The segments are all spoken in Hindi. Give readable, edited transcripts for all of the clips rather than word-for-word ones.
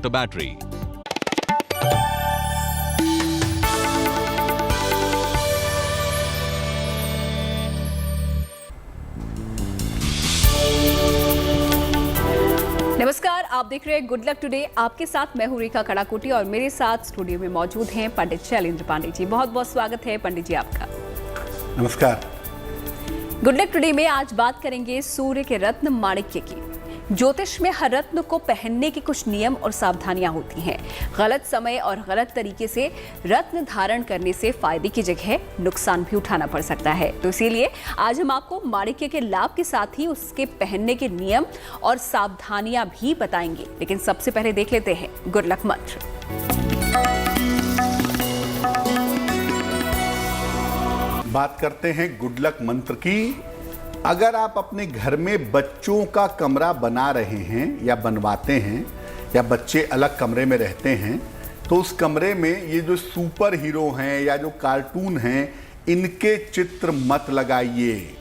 The battery. नमस्कार, आप देख रहे हैं गुड लक टुडे। आपके साथ मैं हूं रेखा कड़ाकोटी और मेरे साथ स्टूडियो में मौजूद हैं पंडित शैलेंद्र पांडे जी। बहुत बहुत स्वागत है पंडित जी आपका। नमस्कार। गुड लक टुडे में आज बात करेंगे सूर्य के रत्न माणिक्य की। ज्योतिष में हर रत्न को पहनने के कुछ नियम और सावधानियां होती हैं। गलत समय और गलत तरीके से रत्न धारण करने से फायदे की जगह नुकसान भी उठाना पड़ सकता है। तो इसीलिए आज हम आपको माणिक्य के लाभ के साथ ही उसके पहनने के नियम और सावधानियां भी बताएंगे। लेकिन सबसे पहले देख लेते हैं गुड लक मंत्र। बात करते हैं गुड लक मंत्र की। अगर आप अपने घर में बच्चों का कमरा बना रहे हैं या बनवाते हैं या बच्चे अलग कमरे में रहते हैं तो उस कमरे में ये जो सुपर हीरो हैं या जो कार्टून हैं इनके चित्र मत लगाइए।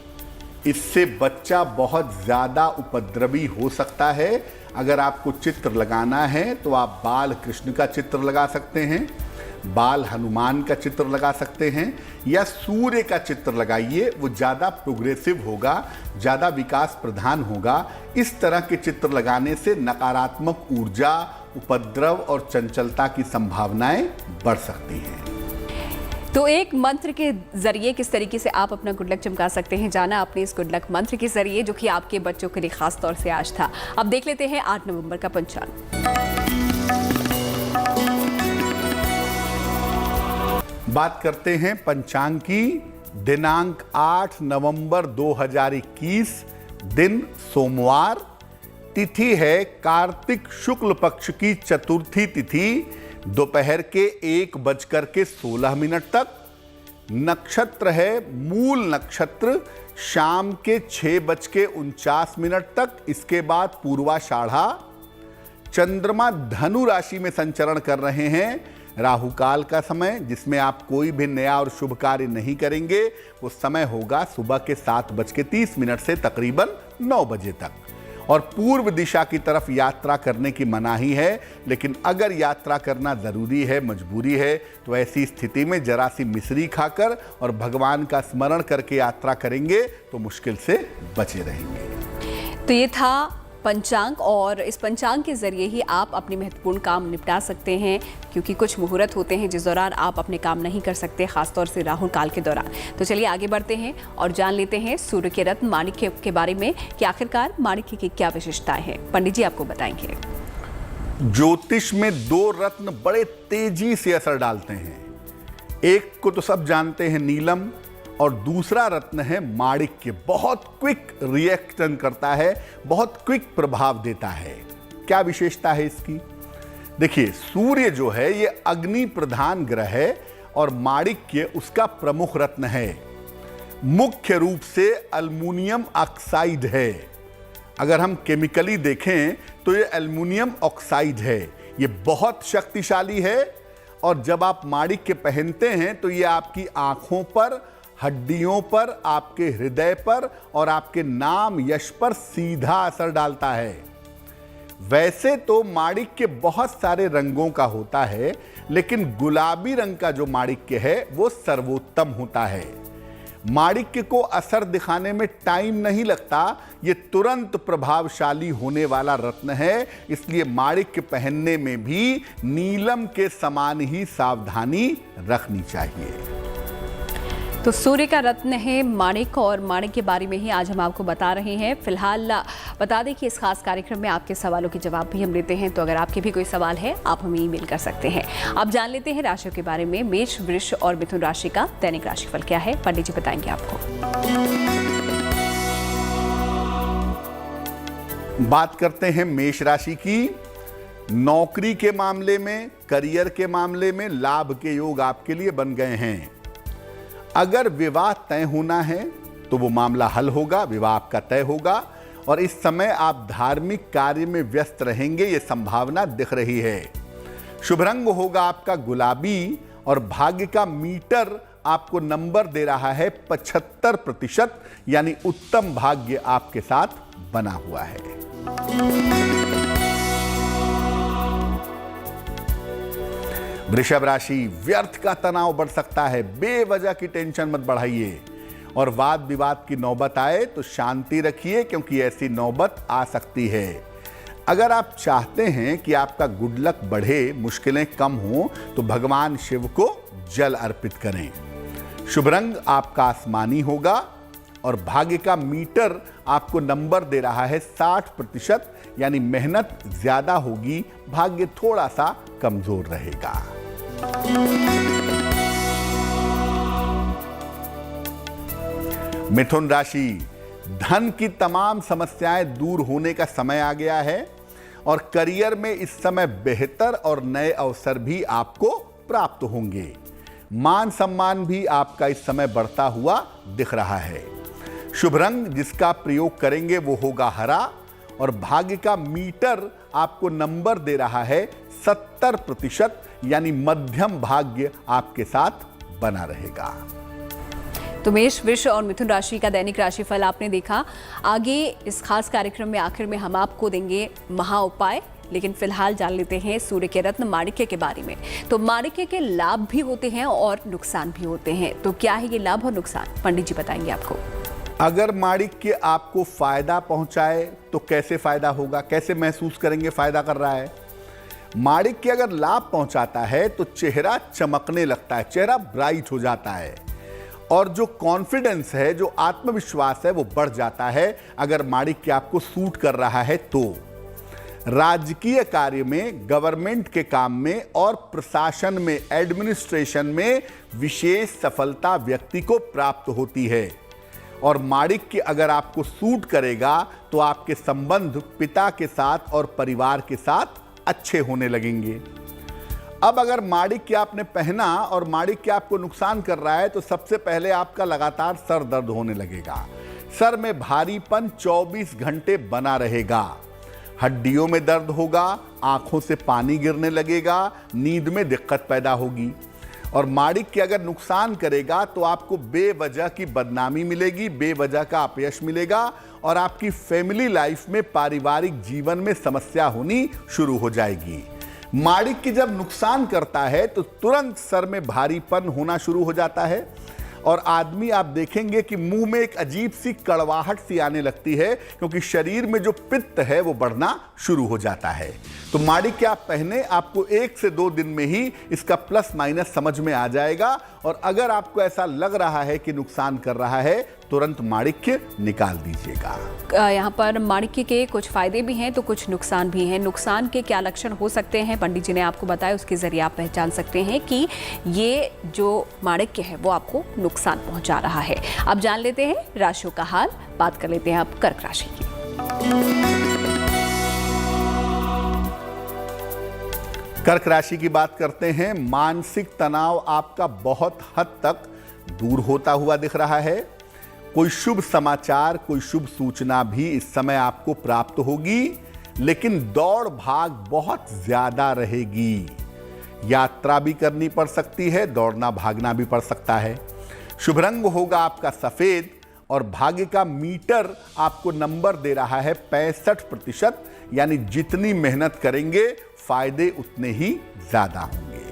इससे बच्चा बहुत ज़्यादा उपद्रवी हो सकता है। अगर आपको चित्र लगाना है तो आप बाल कृष्ण का चित्र लगा सकते हैं, बाल हनुमान का चित्र लगा सकते हैं या सूर्य का चित्र लगाइए। वो ज़्यादा प्रोग्रेसिव होगा, ज़्यादा विकास प्रधान होगा। इस तरह के चित्र लगाने से नकारात्मक ऊर्जा, उपद्रव और चंचलता की संभावनाएं बढ़ सकती हैं। तो एक मंत्र के जरिए किस तरीके से आप अपना गुड लक चमका सकते हैं, जाना आपने इस गुड लक मंत्र के जरिए जो कि आपके बच्चों के लिए खास तौर से आज था। अब देख लेते हैं 8 नवंबर का पंचांग। बात करते हैं पंचांग की। दिनांक 8 नवंबर 2021, दिन सोमवार, तिथि है कार्तिक शुक्ल पक्ष की चतुर्थी तिथि, दोपहर के 1:16 तक। नक्षत्र है मूल नक्षत्र, शाम के 6:49 तक। इसके बाद पूर्वाषाढ़ा। चंद्रमा धनु राशि में संचरण कर रहे हैं। राहु काल का समय, जिसमें आप कोई भी नया और शुभ कार्य नहीं करेंगे, वो समय होगा सुबह के 7:30 से तकरीबन 9 बजे तक। और पूर्व दिशा की तरफ यात्रा करने की मनाही है, लेकिन अगर यात्रा करना जरूरी है, मजबूरी है, तो ऐसी स्थिति में जरा सी मिश्री खाकर और भगवान का स्मरण करके यात्रा करेंगे तो मुश्किल से बचे रहेंगे। तो ये था पंचांग और इस पंचांग के जरिए ही आप अपने महत्वपूर्ण काम निपटा सकते हैं, क्योंकि कुछ मुहूर्त होते हैं जिस दौरान आप अपने काम नहीं कर सकते, खासतौर से राहु काल के दौरान। तो चलिए आगे बढ़ते हैं और जान लेते हैं सूर्य के रत्न माणिक्य के बारे में कि आखिरकार माणिक्य की क्या विशेषताएं हैं। पंडित जी आपको बताएंगे। ज्योतिष में 2 रत्न बड़े तेजी से असर डालते हैं। एक को तो सब जानते हैं, नीलम, और दूसरा रत्न है माणिक्य। बहुत क्विक रिएक्शन करता है, बहुत क्विक प्रभाव देता है। क्या विशेषता है इसकी? देखिए, सूर्य जो है ये अग्नि प्रधान ग्रह है और माणिक्य उसका प्रमुख रत्न है। मुख्य रूप से एल्युमिनियम ऑक्साइड है। अगर हम केमिकली देखें तो ये एल्युमिनियम ऑक्साइड है। ये बहुत शक्तिशाली है और जब आप माणिक्य पहनते हैं तो ये आपकी आंखों पर, हड्डियों पर, आपके हृदय पर और आपके नाम यश पर सीधा असर डालता है। वैसे तो माणिक्य बहुत सारे रंगों का होता है, लेकिन गुलाबी रंग का जो माणिक्य है वो सर्वोत्तम होता है। माणिक्य को असर दिखाने में टाइम नहीं लगता, ये तुरंत प्रभावशाली होने वाला रत्न है। इसलिए माणिक्य पहनने में भी नीलम के समान ही सावधानी रखनी चाहिए। तो सूर्य का रत्न है माणिक और माणिक के बारे में ही आज हम आपको बता रहे हैं। फिलहाल बता दें कि इस खास कार्यक्रम में आपके सवालों के जवाब भी हम लेते हैं, तो अगर आपके भी कोई सवाल है आप हमें ईमेल कर सकते हैं। अब जान लेते हैं राशियों के बारे में। मेष, वृष और मिथुन राशि का दैनिक राशिफल क्या है, पंडित जी बताएंगे आपको। बात करते हैं मेष राशि की। नौकरी के मामले में, करियर के मामले में लाभ के योग आपके लिए बन गए हैं। अगर विवाह तय होना है तो वो मामला हल होगा, विवाह आपका तय होगा। और इस समय आप धार्मिक कार्य में व्यस्त रहेंगे, ये संभावना दिख रही है। शुभ रंग होगा आपका गुलाबी और भाग्य का मीटर आपको नंबर दे रहा है 75%, यानी उत्तम भाग्य आपके साथ बना हुआ है। वृषभ राशि, व्यर्थ का तनाव बढ़ सकता है, बेवजह की टेंशन मत बढ़ाइए और वाद विवाद की नौबत आए तो शांति रखिए क्योंकि ऐसी नौबत आ सकती है। अगर आप चाहते हैं कि आपका गुड लक बढ़े, मुश्किलें कम हो, तो भगवान शिव को जल अर्पित करें। शुभ रंग आपका आसमानी होगा और भाग्य का मीटर आपको नंबर दे रहा है 60%, यानी मेहनत ज्यादा होगी, भाग्य थोड़ा सा कमजोर रहेगा। मिथुन राशि, धन की तमाम समस्याएं दूर होने का समय आ गया है और करियर में इस समय बेहतर और नए अवसर भी आपको प्राप्त होंगे। मान सम्मान भी आपका इस समय बढ़ता हुआ दिख रहा है। शुभ रंग जिसका प्रयोग करेंगे वो होगा हरा और भाग्य का मीटर आपको नंबर दे रहा है 70%, यानी मध्यम भाग्य आपके साथ बना रहेगा। तो मेष, वृष और मिथुन राशि का दैनिक राशिफल आपने देखा। आगे इस खास कार्यक्रम में आखिर में हम आपको देंगे महा उपाय, लेकिन फिलहाल जान लेते हैं सूर्य के रत्न माणिक्य के बारे में। तो माणिक्य के लाभ भी होते हैं और नुकसान भी होते हैं। तो क्या है ये लाभ और नुकसान, पंडित जी बताएंगे आपको। अगर माणिक्य आपको फायदा पहुंचाए तो कैसे फायदा होगा, कैसे महसूस करेंगे फायदा कर रहा है। माणिक्य अगर लाभ पहुंचाता है तो चेहरा चमकने लगता है, चेहरा ब्राइट हो जाता है और जो कॉन्फिडेंस है, जो आत्मविश्वास है, वो बढ़ जाता है अगर माणिक्य आपको सूट कर रहा है तो। राजकीय कार्य में, गवर्नमेंट के काम में और प्रशासन में, एडमिनिस्ट्रेशन में विशेष सफलता व्यक्ति को प्राप्त होती है। और माणिक्य अगर आपको सूट करेगा तो आपके संबंध पिता के साथ और परिवार के साथ अच्छे होने लगेंगे। अब अगर माणिक्य आपने पहना और माणिक्य आपको नुकसान कर रहा है तो सबसे पहले आपका लगातार सर दर्द होने लगेगा। सर में भारीपन 24 घंटे बना रहेगा, हड्डियों में दर्द होगा, आंखों से पानी गिरने लगेगा, नींद में दिक्कत पैदा होगी। और माणिक्य अगर नुकसान करेगा तो आपको बेवजह की बदनामी मिलेगी, बेवजह का अपयश मिलेगा और आपकी फैमिली लाइफ में, पारिवारिक जीवन में समस्या होनी शुरू हो जाएगी। माणिक्य जब नुकसान करता है तो तुरंत सर में भारीपन होना शुरू हो जाता है और आदमी आप देखेंगे कि मुंह में एक अजीब सी कड़वाहट सी आने लगती है क्योंकि शरीर में जो पित्त है वो बढ़ना शुरू हो जाता है। तो माणिक्य आप पहने, आपको 1 से 2 दिन में ही इसका प्लस माइनस समझ में आ जाएगा और अगर आपको ऐसा लग रहा है कि नुकसान कर रहा है, तुरंत माणिक्य निकाल दीजिएगा। यहाँ पर माणिक्य के कुछ फायदे भी हैं तो कुछ नुकसान भी हैं। नुकसान के क्या लक्षण हो सकते हैं, पंडित जी ने आपको बताया, उसके जरिए आप पहचान सकते हैं कि ये जो माणिक्य है वो आपको नुकसान पहुंचा रहा है। अब जान लेते हैं राशियों का हाल। बात कर लेते हैं अब कर्क राशि की। कर्क राशि की बात करते हैं। मानसिक तनाव आपका बहुत हद तक दूर होता हुआ दिख रहा है। कोई शुभ समाचार, कोई शुभ सूचना भी इस समय आपको प्राप्त होगी, लेकिन दौड़ भाग बहुत ज्यादा रहेगी। यात्रा भी करनी पड़ सकती है, दौड़ना भागना भी पड़ सकता है। शुभ रंग होगा आपका सफेद और भाग्य का मीटर आपको नंबर दे रहा है 65%, यानी जितनी मेहनत करेंगे फायदे उतने ही ज्यादा होंगे।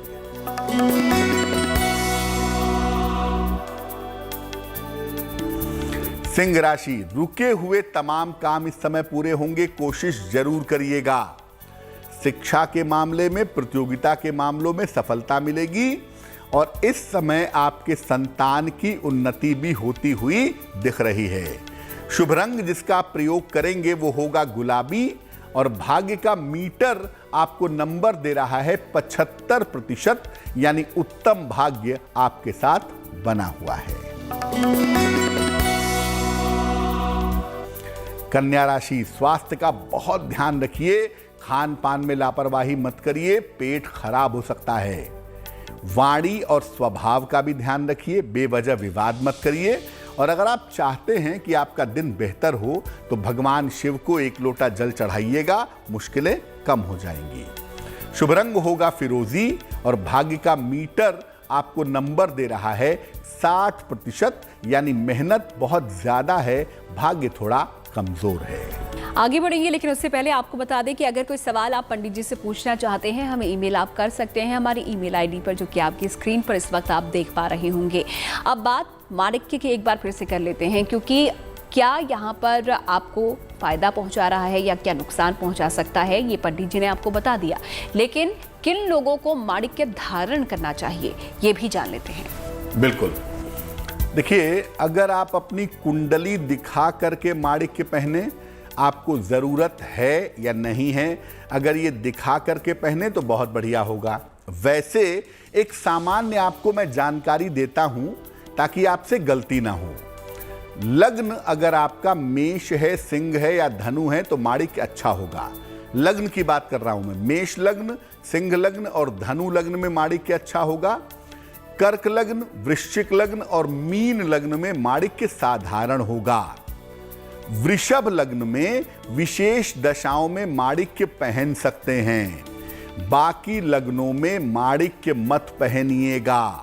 सिंह राशि, रुके हुए तमाम काम इस समय पूरे होंगे, कोशिश जरूर करिएगा। शिक्षा के मामले में, प्रतियोगिता के मामलों में सफलता मिलेगी और इस समय आपके संतान की उन्नति भी होती हुई दिख रही है। शुभ रंग जिसका आप प्रयोग करेंगे वो होगा गुलाबी और भाग्य का मीटर आपको नंबर दे रहा है 75%, यानी उत्तम भाग्य आपके साथ बना हुआ है। कन्या राशि, स्वास्थ्य का बहुत ध्यान रखिए, खान पान में लापरवाही मत करिए, पेट खराब हो सकता है। वाणी और स्वभाव का भी ध्यान रखिए, बेवजह विवाद मत करिए और अगर आप चाहते हैं कि आपका दिन बेहतर हो तो भगवान शिव को 1 लोटा जल चढ़ाइएगा, मुश्किलें कम हो जाएंगी। शुभ रंग होगा फिरोजी और भाग्य का मीटर आपको नंबर दे रहा है 60%, यानी मेहनत बहुत ज्यादा है, भाग्य थोड़ा कमजोर है। आगे बढ़ेंगे, लेकिन उससे पहले आपको बता दें कि अगर कोई सवाल आप पंडित जी से पूछना चाहते हैं, हमें ईमेल आप कर सकते हैं हमारी ईमेल आईडी पर, जो कि आपकी स्क्रीन पर इस वक्त आप देख पा रहे होंगे। अब बात माणिक्य की एक बार फिर से कर लेते हैं, क्योंकि क्या यहाँ पर आपको फायदा पहुंचा रहा है या क्या नुकसान पहुंचा सकता है, ये पंडित जी ने आपको बता दिया, लेकिन किन लोगों को माणिक्य धारण करना चाहिए ये भी जान लेते हैं। बिल्कुल, देखिए, अगर आप अपनी कुंडली दिखा करके माणिक्य पहने, आपको जरूरत है या नहीं है, अगर ये दिखा करके पहने तो बहुत बढ़िया होगा। वैसे एक सामान्य आपको मैं जानकारी देता हूं ताकि आपसे गलती ना हो। लग्न अगर आपका मेष है, सिंह है या धनु है तो माणिक्य अच्छा होगा। लग्न की बात कर रहा हूं मैं, मेष लग्न, सिंह लग्न और धनु लग्न में माणिक्य अच्छा होगा। कर्क लग्न, वृश्चिक लग्न और मीन लग्न में माणिक्य साधारण होगा। वृषभ लग्न में विशेष दशाओं में माणिक्य पहन सकते हैं। बाकी लग्नों में माणिक्य मत पहनिएगा।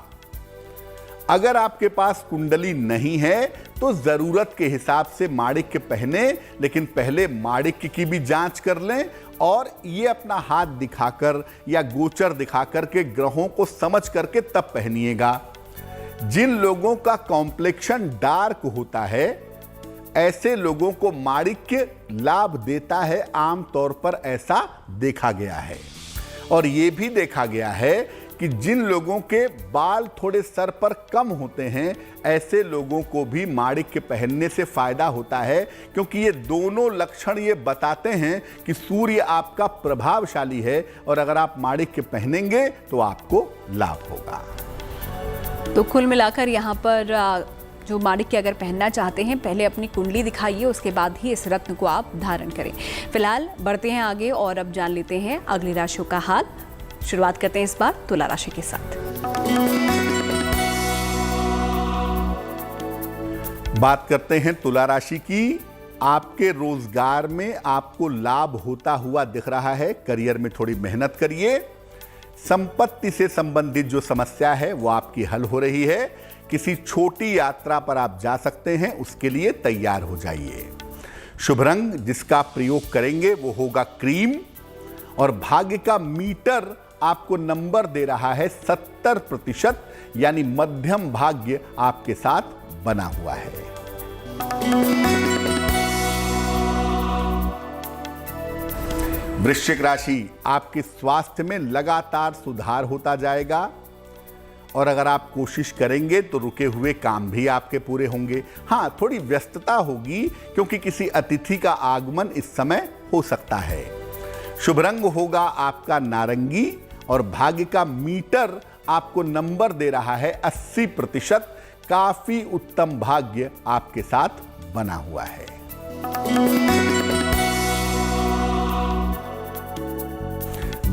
अगर आपके पास कुंडली नहीं है तो जरूरत के हिसाब से माणिक्य पहने, लेकिन पहले माणिक्य की भी जांच कर लें और ये अपना हाथ दिखाकर या गोचर दिखाकर के ग्रहों को समझ करके तब पहनिएगा। जिन लोगों का कॉम्प्लेक्शन डार्क होता है, ऐसे लोगों को माणिक्य लाभ देता है, आमतौर पर ऐसा देखा गया है। और यह भी देखा गया है कि जिन लोगों के बाल थोड़े सर पर कम होते हैं, ऐसे लोगों को भी माणिक्य पहनने से फायदा होता है, क्योंकि ये दोनों लक्षण ये बताते हैं कि सूर्य आपका प्रभावशाली है और अगर आप माणिक्य पहनेंगे तो आपको लाभ होगा। तो कुल मिलाकर यहाँ पर जो माणिक्य अगर पहनना चाहते हैं, पहले अपनी कुंडली दिखाइए, उसके बाद ही इस रत्न को आप धारण करें। फिलहाल बढ़ते हैं आगे और अब जान लेते हैं अगली राशियों का हाल। शुरुआत करते हैं इस बार तुला राशि के साथ। बात करते हैं तुला राशि की। आपके रोजगार में आपको लाभ होता हुआ दिख रहा है। करियर में थोड़ी मेहनत करिए। संपत्ति से संबंधित जो समस्या है वो आपकी हल हो रही है। किसी छोटी यात्रा पर आप जा सकते हैं, उसके लिए तैयार हो जाइए। शुभ रंग जिसका प्रयोग करेंगे वो होगा क्रीम और भाग्य का मीटर आपको नंबर दे रहा है 70%, यानी मध्यम भाग्य आपके साथ बना हुआ है। वृश्चिक राशि, आपके स्वास्थ्य में लगातार सुधार होता जाएगा और अगर आप कोशिश करेंगे तो रुके हुए काम भी आपके पूरे होंगे। हाँ, थोड़ी व्यस्तता होगी क्योंकि किसी अतिथि का आगमन इस समय हो सकता है। शुभ रंग होगा आपका नारंगी और भाग्य का मीटर आपको नंबर दे रहा है 80%। काफी उत्तम भाग्य आपके साथ बना हुआ है।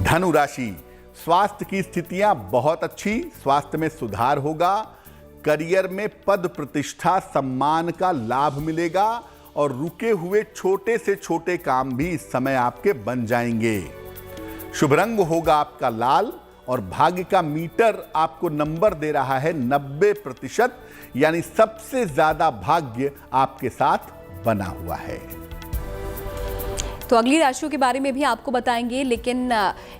धनु राशि, स्वास्थ्य की स्थितियां बहुत अच्छी, स्वास्थ्य में सुधार होगा। करियर में पद प्रतिष्ठा सम्मान का लाभ मिलेगा और रुके हुए छोटे से छोटे काम भी इस समय आपके बन जाएंगे। शुभ रंग होगा आपका लाल और भाग्य का मीटर आपको नंबर दे रहा है 90%, यानी सबसे ज्यादा भाग्य आपके साथ बना हुआ है। तो अगली राशियों के बारे में भी आपको बताएंगे, लेकिन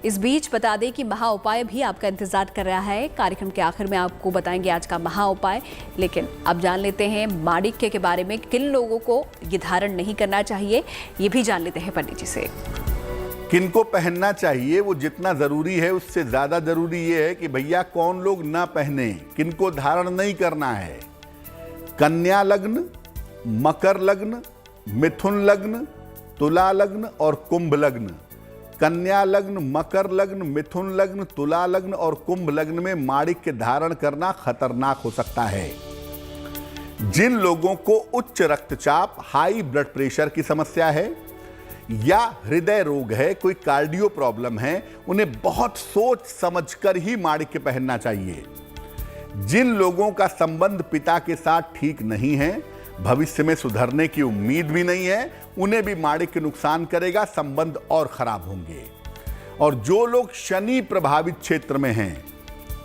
इस बीच बता दें कि महा उपाय भी आपका इंतजार कर रहा है। कार्यक्रम के आखिर में आपको बताएंगे आज का महा उपाय, लेकिन अब जान लेते हैं माणिक्य के बारे में। किन लोगों को ये धारण नहीं करना चाहिए ये भी जान लेते हैं पंडित जी से। किनको पहनना चाहिए वो जितना जरूरी है उससे ज्यादा जरूरी ये है कि भैया कौन लोग ना पहने, किनको धारण नहीं करना है। कन्या लग्न, मकर लग्न, मिथुन लग्न, तुला लग्न और कुंभ लग्न। कन्या लग्न, मकर लग्न, मिथुन लग्न, तुला लग्न और कुंभ लग्न में माणिक्य धारण करना खतरनाक हो सकता है। जिन लोगों को उच्च रक्तचाप, हाई ब्लड प्रेशर की समस्या है या हृदय रोग है, कोई कार्डियो प्रॉब्लम है, उन्हें बहुत सोच समझकर ही माणिक्य पहनना चाहिए। जिन लोगों का संबंध पिता के साथ ठीक नहीं है, भविष्य में सुधरने की उम्मीद भी नहीं है, उन्हें भी माणिक्य नुकसान करेगा, संबंध और खराब होंगे। और जो लोग शनि प्रभावित क्षेत्र में हैं,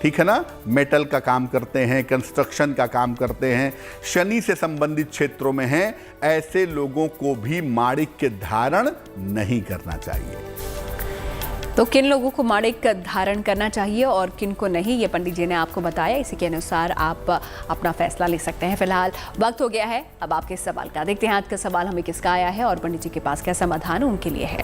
ठीक है ना, मेटल का काम करते हैं, कंस्ट्रक्शन का काम करते हैं, शनि से संबंधित क्षेत्रों में हैं, ऐसे लोगों को भी माणिक्य धारण नहीं करना चाहिए। तो किन लोगों को माणिक धारण करना चाहिए और किन को नहीं, ये पंडित जी ने आपको बताया। इसी के अनुसार आप अपना फैसला ले सकते हैं। फिलहाल वक्त हो गया है अब आपके सवाल का। देखते हैं आज का सवाल हमें किसका आया है और पंडित जी के पास क्या समाधान उनके लिए है।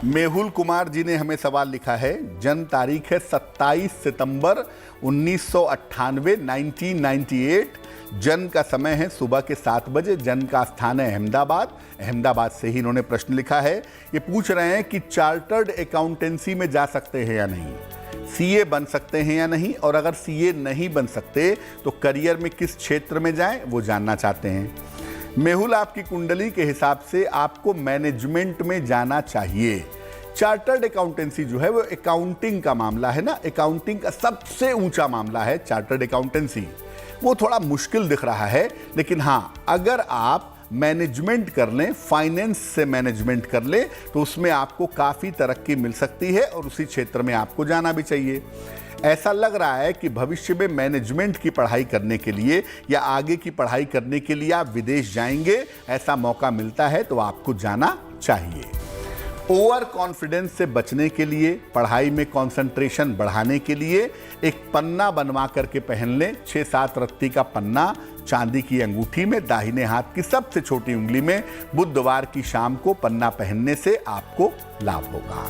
मेहुल कुमार जी ने हमें सवाल लिखा है। जन्म तारीख है 27 सितंबर 1998, 1998। जन्म का समय है सुबह के 7 बजे। जन्म का स्थान है अहमदाबाद। अहमदाबाद से ही इन्होंने प्रश्न लिखा है। ये पूछ रहे हैं कि चार्टर्ड अकाउंटेंसी में जा सकते हैं या नहीं, सीए बन सकते हैं या नहीं, और अगर सीए नहीं बन सकते तो करियर में किस क्षेत्र में जाएं, वो जानना चाहते हैं। मेहुल, आपकी कुंडली के हिसाब से आपको मैनेजमेंट में जाना चाहिए। चार्टर्ड अकाउंटेंसी जो है वो अकाउंटिंग का मामला है ना, अकाउंटिंग का सबसे ऊंचा मामला है चार्टर्ड अकाउंटेंसी। वो थोड़ा मुश्किल दिख रहा है, लेकिन हाँ, अगर आप मैनेजमेंट कर लें, फाइनेंस से मैनेजमेंट कर लें, तो उसमें आपको काफ़ी तरक्की मिल सकती है और उसी क्षेत्र में आपको जाना भी चाहिए। ऐसा लग रहा है कि भविष्य में मैनेजमेंट की पढ़ाई करने के लिए या आगे की पढ़ाई करने के लिए आप विदेश जाएंगे, ऐसा मौका मिलता है तो आपको जाना चाहिए। ओवर कॉन्फिडेंस से बचने के लिए, पढ़ाई में कंसंट्रेशन बढ़ाने के लिए एक पन्ना बनवा करके पहन लें। 6-7 रत्ती का पन्ना चांदी की अंगूठी में, दाहिने हाथ की सबसे छोटी उंगली में। बुधवार की शाम को पन्ना पहनने से आपको लाभ होगा।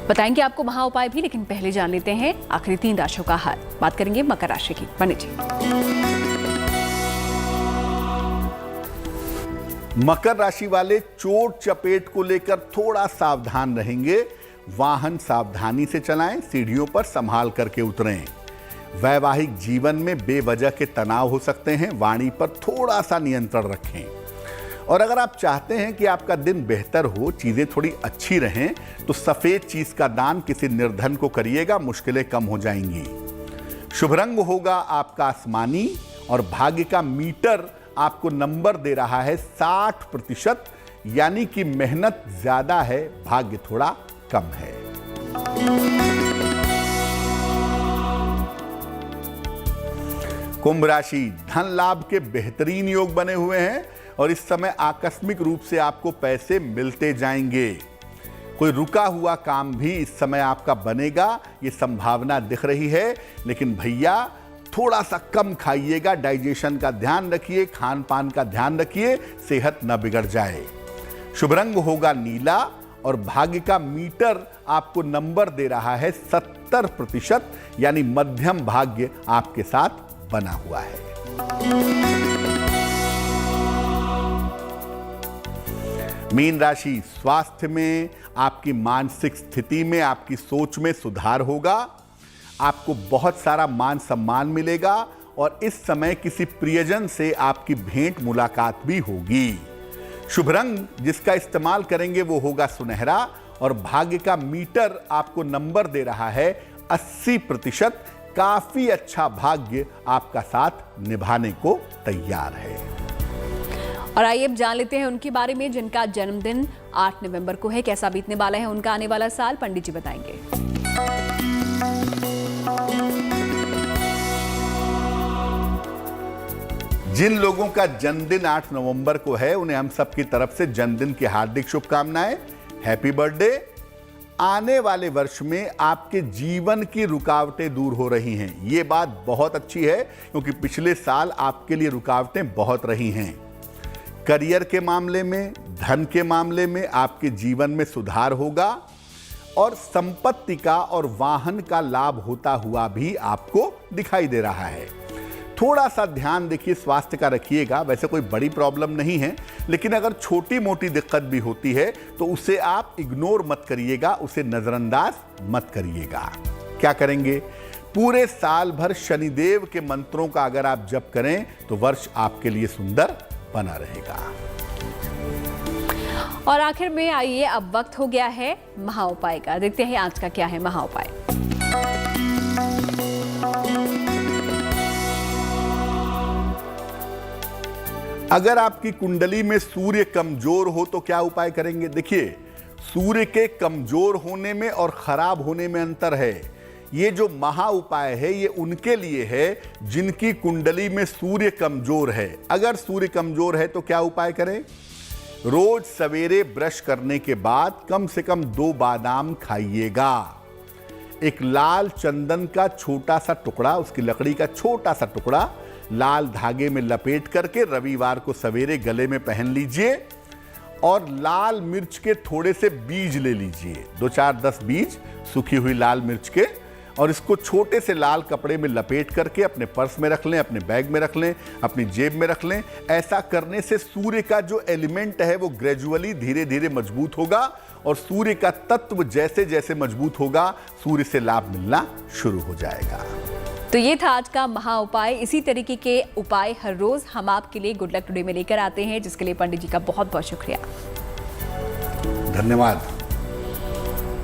बताएंगे आपको महा उपाय भी, लेकिन पहले जान लेते हैं आखिरी 3 राशियों का हाल। बात करेंगे मकर राशि की। पंडित जी, मकर राशि वाले चोट चपेट को लेकर थोड़ा सावधान रहेंगे। वाहन सावधानी से चलाएं, सीढ़ियों पर संभाल करके उतरें। वैवाहिक जीवन में बेवजह के तनाव हो सकते हैं, वाणी पर थोड़ा सा नियंत्रण रखें। और अगर आप चाहते हैं कि आपका दिन बेहतर हो, चीजें थोड़ी अच्छी रहें, तो सफेद चीज का दान किसी निर्धन को करिएगा, मुश्किलें कम हो जाएंगी। शुभ रंग होगा आपका आसमानी और भाग्य का मीटर आपको नंबर दे रहा है 60%, यानी कि मेहनत ज्यादा है, भाग्य थोड़ा कम है। कुंभ राशि, धन लाभ के बेहतरीन योग बने हुए हैं और इस समय आकस्मिक रूप से आपको पैसे मिलते जाएंगे। कोई रुका हुआ काम भी इस समय आपका बनेगा, ये संभावना दिख रही है। लेकिन भैया थोड़ा सा कम खाइएगा, डाइजेशन का ध्यान रखिए, खान पान का ध्यान रखिए, सेहत न बिगड़ जाए। शुभ रंग होगा नीला और भाग्य का मीटर आपको नंबर दे रहा है 70%, यानी मध्यम भाग्य आपके साथ बना हुआ है। मीन राशि, स्वास्थ्य में, आपकी मानसिक स्थिति में, आपकी सोच में सुधार होगा। आपको बहुत सारा मान सम्मान मिलेगा और इस समय किसी प्रियजन से आपकी भेंट मुलाकात भी होगी। शुभ रंग जिसका इस्तेमाल करेंगे वो होगा सुनहरा और भाग्य का मीटर आपको नंबर दे रहा है 80%। काफी अच्छा भाग्य आपका साथ निभाने को तैयार है। और आइए अब जान लेते हैं उनके बारे में जिनका जन्मदिन 8 नवंबर को है। कैसा बीतने वाला है उनका आने वाला साल, पंडित जी बताएंगे। जिन लोगों का जन्मदिन 8 नवंबर को है उन्हें हम सब की तरफ से जन्मदिन की हार्दिक शुभकामनाएं। Happy birthday. आने वाले वर्ष में आपके जीवन की रुकावटें दूर हो रही हैं। ये बात बहुत अच्छी है क्योंकि पिछले साल आपके लिए रुकावटें बहुत रही हैं। करियर के मामले में, धन के मामले में आपके जीवन में सुधार होगा और संपत्ति का और वाहन का लाभ होता हुआ भी आपको दिखाई दे रहा है। थोड़ा सा ध्यान देखिए, स्वास्थ्य का रखिएगा। वैसे कोई बड़ी प्रॉब्लम नहीं है, लेकिन अगर छोटी मोटी दिक्कत भी होती है तो उसे आप इग्नोर मत करिएगा, उसे नजरअंदाज मत करिएगा। क्या करेंगे? पूरे साल भर शनिदेव के मंत्रों का अगर आप जप करें तो वर्ष आपके लिए सुंदर बना रहेगा। और आखिर में आइए अब वक्त हो गया है महा उपाय का। देखते हैं आज का क्या है महा उपाय। अगर आपकी कुंडली में सूर्य कमजोर हो तो क्या उपाय करेंगे? देखिए, सूर्य के कमजोर होने में और खराब होने में अंतर है। ये जो महा उपाय है ये उनके लिए है जिनकी कुंडली में सूर्य कमजोर है। अगर सूर्य कमजोर है तो क्या उपाय करें? रोज सवेरे ब्रश करने के बाद कम से कम 2 बादाम खाइएगा। एक लाल चंदन का छोटा सा टुकड़ा, उसकी लकड़ी का छोटा सा टुकड़ा लाल धागे में लपेट करके रविवार को सवेरे गले में पहन लीजिए और लाल मिर्च के थोड़े से बीज ले लीजिए, 2-4-10 बीज सूखी हुई लाल मिर्च के, और इसको छोटे से लाल कपड़े में लपेट करके अपने पर्स में रख लें, अपने बैग में रख लें, अपनी जेब में रख लें। ऐसा करने से सूर्य का जो एलिमेंट है वो ग्रेजुअली धीरे धीरे मजबूत होगा और सूर्य का तत्व जैसे जैसे मजबूत होगा सूर्य से लाभ मिलना शुरू हो जाएगा। तो ये था आज का महा उपाय। इसी तरीके के उपाय हर रोज हम आपके लिए गुड लक टुडे में लेकर आते हैं, जिसके लिए पंडित जी का बहुत बहुत शुक्रिया। धन्यवाद।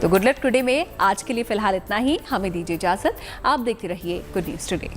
तो गुड लक टुडे में आज के लिए फिलहाल इतना ही। हमें दीजिए इजाजत। आप देखते रहिए गुड न्यूज टुडे।